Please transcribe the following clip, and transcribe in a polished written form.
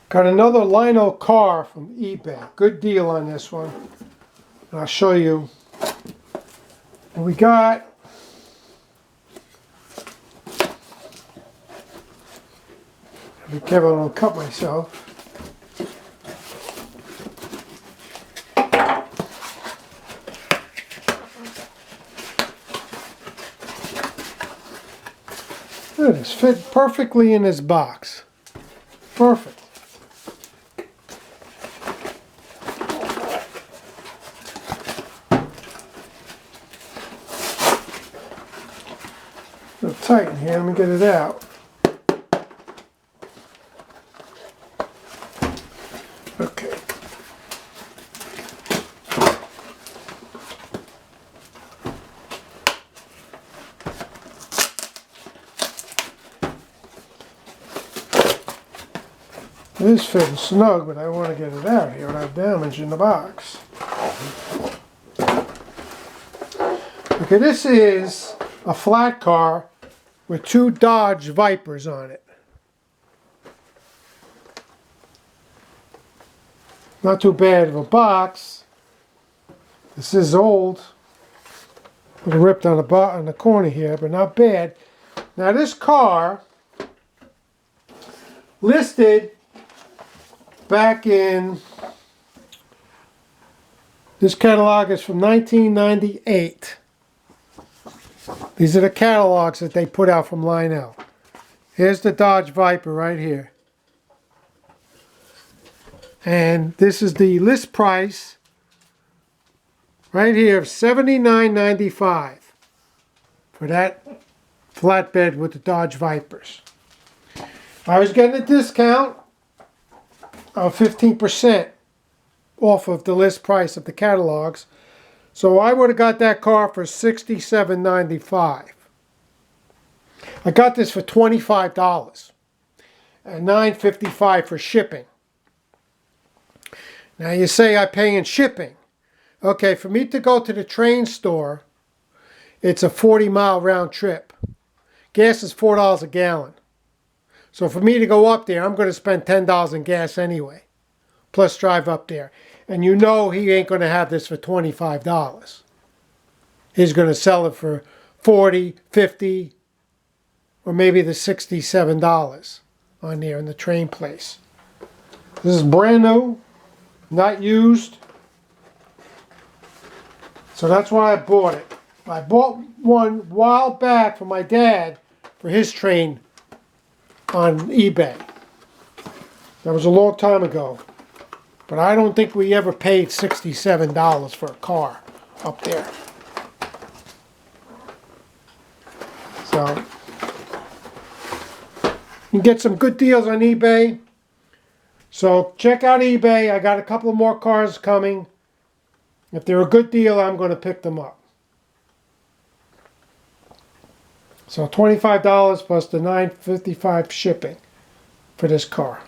Got another Lionel car from eBay. Good deal on this one. And I'll show you what we got. Be careful I don't cut myself. Look at this, fit perfectly in this box. Perfect. A little tight in here, let me get it out. Okay. It is fitting snug, but I want to get it out here without damaging the box. Okay, this is a flat car with two Dodge Vipers on it. Not too bad of a box. This is old. A little ripped on the corner here, but not bad. Now this car, listed back in, this catalog is from 1998. These are the catalogs that they put out from Lionel. Here's the Dodge Viper right here. And this is the list price right here of $79.95 for that flatbed with the Dodge Vipers. I was getting a discount of 15% off of the list price of the catalogs. So I would have got that car for $67.95. I got this for $25 and $9.55 for shipping. Now you say I'm paying shipping. Okay, for me to go to the train store, it's a 40-mile round trip. Gas is $4 a gallon. So for me to go up there, I'm going to spend $10 in gas anyway, plus drive up there. And you know he ain't going to have this for $25. He's going to sell it for $40, $50, or maybe the $67 on there in the train place. This is brand new, not used. So that's why I bought it. I bought one a while back for my dad for his train on eBay. That was a long time ago. But I don't think we ever paid $67 for a car up there. So, you can get some good deals on eBay. So, check out eBay. I got a couple more cars coming. If they're a good deal, I'm going to pick them up. So, $25 plus the $9.55 shipping for this car.